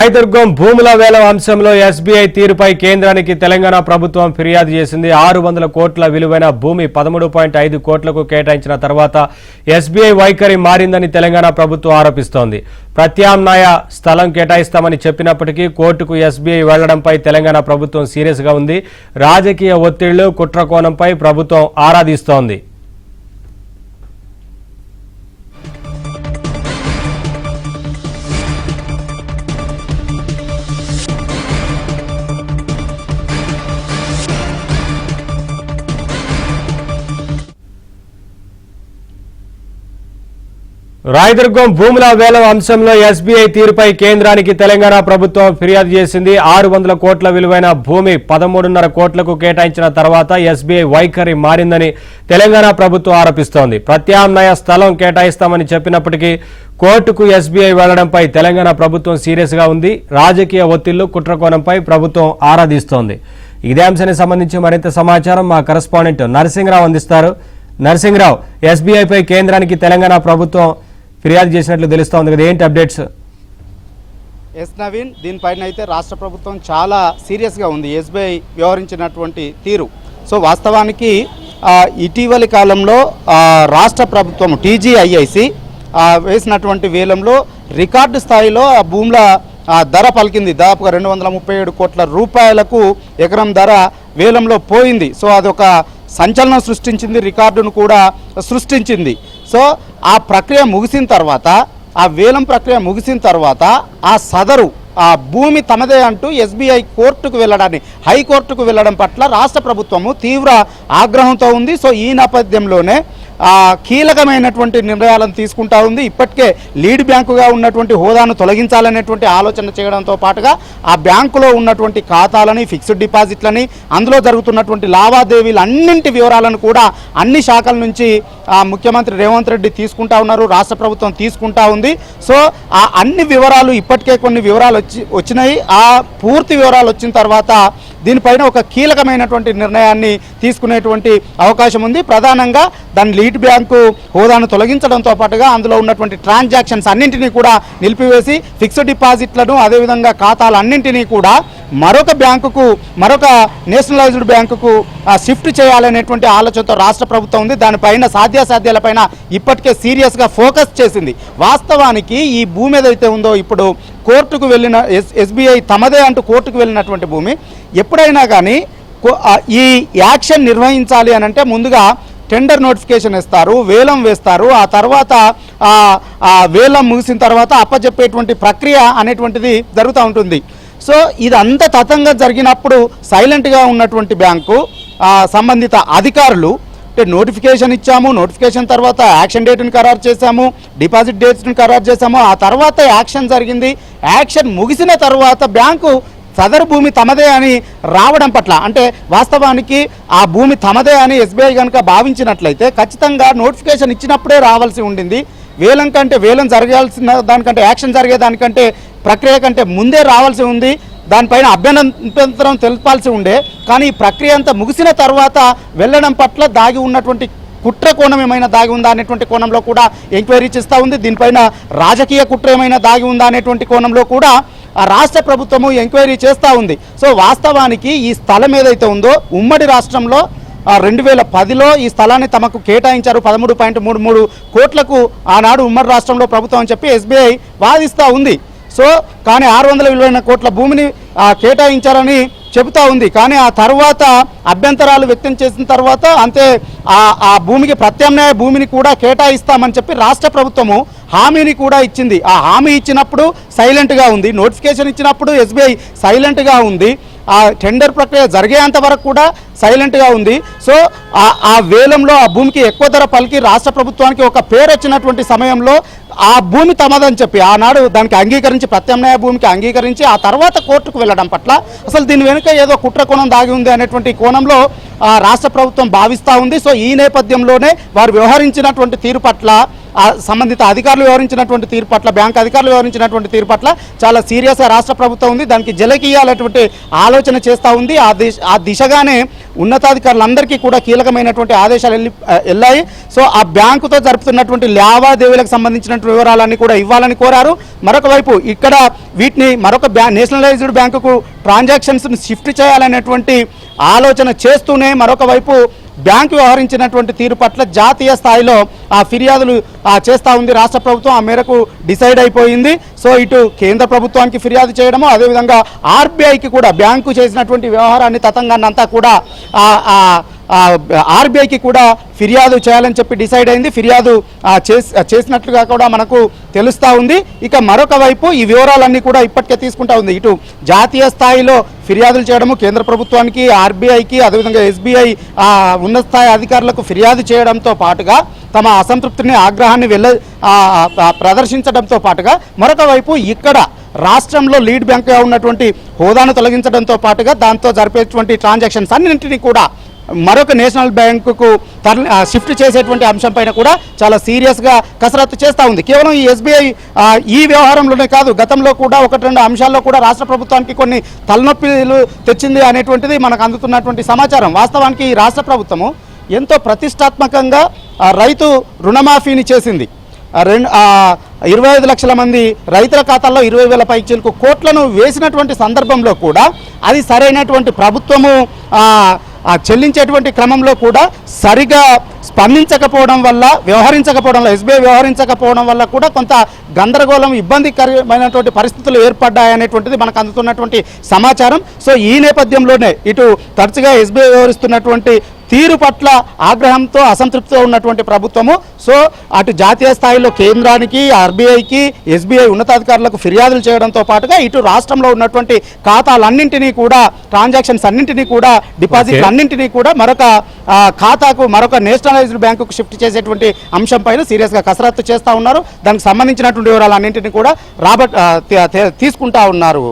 రాయదుర్గం భూముల వేలం అంశంలో ఎస్బీఐ తీరుపై కేంద్రానికి తెలంగాణ ప్రభుత్వం ఫిర్యాదు చేసింది. 600 కోట్ల విలువైన భూమి 13.5 కోట్లకు కేటాయించిన తర్వాత ఎస్బీఐ వైఖరి మారిందని తెలంగాణ ప్రభుత్వం ఆరోపిస్తోంది. ప్రత్యామ్నాయ స్థలం కేటాయిస్తామని చెప్పినప్పటికీ కోర్టుకు ఎస్బీఐ వెళ్లడంపై తెలంగాణ ప్రభుత్వం సీరియస్ గా ఉంది. రాజకీయ ఒత్తిళ్లు, కుట్రకోణంపై ప్రభుత్వం ఆరాధిస్తోంది. రాయదుర్గం భూముల వేలం అంశంలో ఎస్బీఐ తీరుపై కేంద్రానికి తెలంగాణ ప్రభుత్వం ఫిర్యాదు చేసింది. 600 కోట్ల విలువైన భూమి 13.5 కోట్లకు కేటాయించిన తర్వాత ఎస్బీఐ వైఖరి మారిందని తెలంగాణ ప్రభుత్వం ఆరోపిస్తోంది. ప్రత్యామ్నాయ స్థలం కేటాయిస్తామని చెప్పినప్పటికీ కోర్టుకు ఎస్బీఐ వెళ్లడంపై తెలంగాణ ప్రభుత్వం సీరియస్ గా ఉంది. రాజకీయ ఒత్తిళ్లు, కుట్రకోణంపై ప్రభుత్వం ఆరాధిస్తోంది. ఇదే అంశానికి సంబంధించి మరింత సమాచారం మా కరెస్పాండెంట్ నరసింహరావు అందిస్తారు. నరసింహరావు, ఎస్బీఐపై కేంద్రానికి తెలంగాణ ప్రభుత్వం ఫిర్యాదు చేసినట్లు తెలుస్తోంది కదా, ఏంటి అప్డేట్స్? ఎస్ నవీన్, దీనిపైన అయితే రాష్ట్ర ప్రభుత్వం చాలా సీరియస్గా ఉంది ఎస్బీఐ వ్యవహరించినటువంటి తీరు. సో వాస్తవానికి ఇటీవలి కాలంలో రాష్ట్ర ప్రభుత్వం టీజీఐఐసి వేసినటువంటి వేలంలో రికార్డు స్థాయిలో ఆ భూముల ధర పలికింది. దాదాపుగా 237 కోట్ల రూపాయలకు ఎకరం ధర వేలంలో పోయింది. సో అదొక సంచలనం సృష్టించింది, రికార్డును కూడా సృష్టించింది. సో ఆ ప్రక్రియ ముగిసిన తర్వాత, ఆ వేలం ప్రక్రియ ముగిసిన తర్వాత ఆ సదరు ఆ భూమి తమదే అంటూ ఎస్బీఐ కోర్టుకు వెళ్ళడాన్ని, హైకోర్టుకు వెళ్ళడం పట్ల రాష్ట్ర ప్రభుత్వము తీవ్ర ఆగ్రహంతో ఉంది. సో ఈ నేపథ్యంలోనే కీలకమైనటువంటి నిర్ణయాలను తీసుకుంటా ఉంది. ఇప్పటికే లీడ్ బ్యాంకుగా ఉన్నటువంటి హోదాను తొలగించాలనేటువంటి ఆలోచన చేయడంతో పాటుగా ఆ బ్యాంకులో ఉన్నటువంటి ఖాతాలని, ఫిక్స్డ్ డిపాజిట్లని, అందులో జరుగుతున్నటువంటి లావాదేవీలన్నింటి వివరాలను కూడా అన్ని శాఖల నుంచి ముఖ్యమంత్రి రేవంత్ రెడ్డి తీసుకుంటా ఉన్నారు, రాష్ట్ర ప్రభుత్వం తీసుకుంటా ఉంది. సో ఆ అన్ని వివరాలు, ఇప్పటికే కొన్ని వివరాలు వచ్చినాయి. ఆ పూర్తి వివరాలు వచ్చిన తర్వాత దీనిపైన ఒక కీలకమైనటువంటి నిర్ణయాన్ని తీసుకునేటువంటి అవకాశం ఉంది. ప్రధానంగా దాని లీడ్ బ్యాంకు హోదాను తొలగించడంతో పాటుగా అందులో ఉన్నటువంటి ట్రాన్సాక్షన్స్ అన్నింటినీ కూడా నిలిపివేసి ఫిక్స్డ్ డిపాజిట్లను, అదేవిధంగా ఖాతాలన్నింటినీ కూడా మరొక బ్యాంకుకు, మరొక నేషనలైజ్డ్ బ్యాంకుకు షిఫ్ట్ చేయాలనేటువంటి ఆలోచనతో రాష్ట్ర ప్రభుత్వం ఉంది. దానిపైన సాధ్యాసాధ్యాలపైన ఇప్పటికే సీరియస్గా ఫోకస్ చేసింది. వాస్తవానికి ఈ భూమి ఏదైతే ఉందో, ఇప్పుడు కోర్టుకు వెళ్ళిన ఎస్బీఐ తమదే అంటూ కోర్టుకు వెళ్ళినటువంటి భూమి, ఎప్పుడైనా కానీ ఈ యాక్షన్ నిర్వహించాలి అని అంటే ముందుగా టెండర్ నోటిఫికేషన్ ఇస్తారు, వేలం వేస్తారు. ఆ తర్వాత వేలం ముగిసిన తర్వాత అప్పచెప్పేటువంటి ప్రక్రియ అనేటువంటిది జరుగుతూ ఉంటుంది. సో ఇదంతా తతంగా జరిగినప్పుడు సైలెంట్గా ఉన్నటువంటి బ్యాంకు సంబంధిత అధికారులు నోటిఫికేషన్ ఇచ్చాము, నోటిఫికేషన్ తర్వాత యాక్షన్ డేట్ని ఖరారు చేశాము, డిపాజిట్ డేట్స్ని ఖరారు చేశాము, ఆ తర్వాత యాక్షన్ జరిగింది. యాక్షన్ ముగిసిన తర్వాత బ్యాంకు సదరు భూమి తమదే అని రావడం పట్ల, అంటే వాస్తవానికి ఆ భూమి తమదే అని ఎస్బీఐ కనుక భావించినట్లయితే ఖచ్చితంగా నోటిఫికేషన్ ఇచ్చినప్పుడే రావాల్సి ఉండింది. వేలం కంటే, వేలం జరగాల్సిన దానికంటే, యాక్షన్ జరిగే దానికంటే, ప్రక్రియ కంటే ముందే రావాల్సి ఉంది. దానిపైన అభ్యంతరం తెలపాల్సి ఉండే. కానీ ఈ ప్రక్రియ అంతా ముగిసిన తర్వాత వెళ్ళడం పట్ల దాగి ఉన్నటువంటి కుట్ర కోణం ఏమైనా దాగి ఉందా అనేటువంటి కోణంలో కూడా ఎంక్వైరీ చేస్తూ ఉంది. దీనిపైన రాజకీయ కుట్ర ఏమైనా దాగి ఉందా అనేటువంటి కోణంలో కూడా రాష్ట్ర ప్రభుత్వము ఎంక్వైరీ చేస్తూ ఉంది. సో వాస్తవానికి ఈ స్థలం ఏదైతే ఉందో, ఉమ్మడి రాష్ట్రంలో 2010లో ఈ స్థలాన్ని తమకు కేటాయించారు 13.33 కోట్లకు ఆనాడు ఉమ్మడి రాష్ట్రంలో ప్రభుత్వం అని చెప్పి ఎస్బీఐ వాదిస్తూ ఉంది. సో కానీ 600 విలువైన కోట్ల భూమిని కేటాయించారని చెబుతూ ఉంది. కానీ ఆ తర్వాత అభ్యంతరాలు వ్యక్తం చేసిన తర్వాత అంతే ఆ భూమికి ప్రత్యామ్నాయ భూమిని కూడా కేటాయిస్తామని చెప్పి రాష్ట్ర ప్రభుత్వము హామీని కూడా ఇచ్చింది. ఆ హామీ ఇచ్చినప్పుడు సైలెంట్గా ఉంది, నోటిఫికేషన్ ఇచ్చినప్పుడు ఎస్బీఐ సైలెంట్గా ఉంది, ఆ టెండర్ ప్రక్రియ జరిగేంత వరకు కూడా సైలెంట్గా ఉంది. సో ఆ వేలంలో ఆ భూమికి ఎక్కువ ధర పలికి రాష్ట్ర ప్రభుత్వానికి ఒక పేరు వచ్చినటువంటి సమయంలో ఆ భూమి తమదని చెప్పి ఆనాడు దానికి అంగీకరించి, ప్రత్యామ్నాయ భూమికి అంగీకరించి ఆ తర్వాత కోర్టుకు వెళ్ళడం పట్ల అసలు దీని వెనుక ఏదో కుట్ర కోణం దాగి ఉంది అనేటువంటి కోణంలో రాష్ట్ర ప్రభుత్వం భావిస్తూ ఉంది. సో ఈ నేపథ్యంలోనే వారు వ్యవహరించినటువంటి తీరు పట్ల, సంబంధిత అధికారులు వ్యవహరించినటువంటి తీరు పట్ల, బ్యాంక్ అధికారులు వ్యవహరించినటువంటి తీరు పట్ల చాలా సీరియస్గా రాష్ట్ర ప్రభుత్వం ఉంది. దానికి జలకీయాలటువంటి ఆలోచన చేస్తూ ఉంది. ఆ దిశగానే ఉన్నతాధికారులందరికీ కూడా కీలకమైనటువంటి ఆదేశాలు వెళ్ళాయి. సో ఆ బ్యాంకుతో జరుపుతున్నటువంటి లావాదేవీలకు సంబంధించినటువంటి వివరాలన్నీ కూడా ఇవ్వాలని కోరారు. మరొక వైపు ఇక్కడ వీటిని మరొక నేషనలైజ్డ్ బ్యాంకుకు ట్రాన్సాక్షన్స్ని షిఫ్ట్ చేయాలనేటువంటి ఆలోచన చేస్తూనే మరొక వైపు బ్యాంకు వ్యవహరించినటువంటి తీరు పట్ల జాతీయ స్థాయిలో ఆ ఫిర్యాదులు చేస్తూ ఉంది రాష్ట్ర ప్రభుత్వం. ఆ మేరకు డిసైడ్ అయిపోయింది. సో ఇటు కేంద్ర ప్రభుత్వానికి ఫిర్యాదు చేయడము, అదేవిధంగా ఆర్బీఐకి కూడా బ్యాంకు చేసినటువంటి వ్యవహారాన్ని తతంగాన్ని అంతా కూడా ఆర్బీఐకి కూడా ఫిర్యాదు చేయాలని చెప్పి డిసైడ్ అయింది. ఫిర్యాదు చేసినట్లుగా కూడా మనకు తెలుస్తూ ఉంది. ఇక మరొక వైపు ఈ వివరాలన్నీ కూడా ఇప్పటికే తీసుకుంటా ఉంది. ఇటు జాతీయ స్థాయిలో ఫిర్యాదులు చేయడము, కేంద్ర ప్రభుత్వానికి, ఆర్బీఐకి, అదేవిధంగా ఎస్బీఐ ఉన్నత స్థాయి అధికారులకు ఫిర్యాదు చేయడంతో పాటుగా తమ అసంతృప్తిని, ఆగ్రహాన్ని ప్రదర్శించడంతో పాటుగా మరొక వైపు ఇక్కడ రాష్ట్రంలో లీడ్ బ్యాంక్గా ఉన్నటువంటి హోదాను తొలగించడంతో పాటుగా దాంతో జరిపేటువంటి ట్రాన్సాక్షన్స్ అన్నింటినీ కూడా మరొక నేషనల్ బ్యాంకుకు షిఫ్ట్ చేసేటువంటి అంశంపైన కూడా చాలా సీరియస్గా కసరత్తు చేస్తూ ఉంది. కేవలం ఈ ఎస్బీఐ ఈ వ్యవహారంలోనే కాదు, గతంలో కూడా ఒకటి రెండు అంశాల్లో కూడా రాష్ట్ర ప్రభుత్వానికి కొన్ని తలనొప్పిలు తెచ్చింది అనేటువంటిది మనకు అందుతున్నటువంటి సమాచారం. వాస్తవానికి ఈ రాష్ట్ర ప్రభుత్వము ఎంతో ప్రతిష్టాత్మకంగా రైతు రుణమాఫీని చేసింది. 25 లక్షల మంది రైతుల ఖాతాల్లో 20,000 పైచీలకు కోట్లను వేసినటువంటి సందర్భంలో కూడా అది సరైనటువంటి ప్రభుత్వము చెల్లించేటువంటి క్రమంలో కూడా సరిగా స్పందించకపోవడం వల్ల, ఎస్బీఐ వ్యవహరించకపోవడం వల్ల కూడా కొంత గందరగోళం, ఇబ్బందికరమైనటువంటి పరిస్థితులు ఏర్పడ్డాయనేటువంటిది మనకు అందుతున్నటువంటి సమాచారం. సో ఈ నేపథ్యంలోనే ఇటు తరచుగా ఎస్బీఐ వ్యవహరిస్తున్నటువంటి తీరు పట్ల ఆగ్రహంతో, అసంతృప్తితో ఉన్నటువంటి ప్రభుత్వము సో అటు జాతీయ స్థాయిలో కేంద్రానికి, ఆర్బీఐకి, ఎస్బీఐ ఉన్నతాధికారులకు ఫిర్యాదులు చేయడంతో పాటుగా ఇటు రాష్ట్రంలో ఉన్నటువంటి ఖాతాలన్నింటినీ కూడా, ట్రాన్సాక్షన్స్ అన్నింటినీ కూడా, డిపాజిట్లు అన్నింటినీ కూడా మరొక ఖాతాకు, మరొక నేషనలైజ్డ్ బ్యాంకుకు షిఫ్ట్ చేసేటువంటి అంశం పైన సీరియస్గా కసరత్తు చేస్తూ ఉన్నారు. దానికి సంబంధించినటువంటి వివరాలు అన్నింటినీ కూడా తీసుకుంటా ఉన్నారు.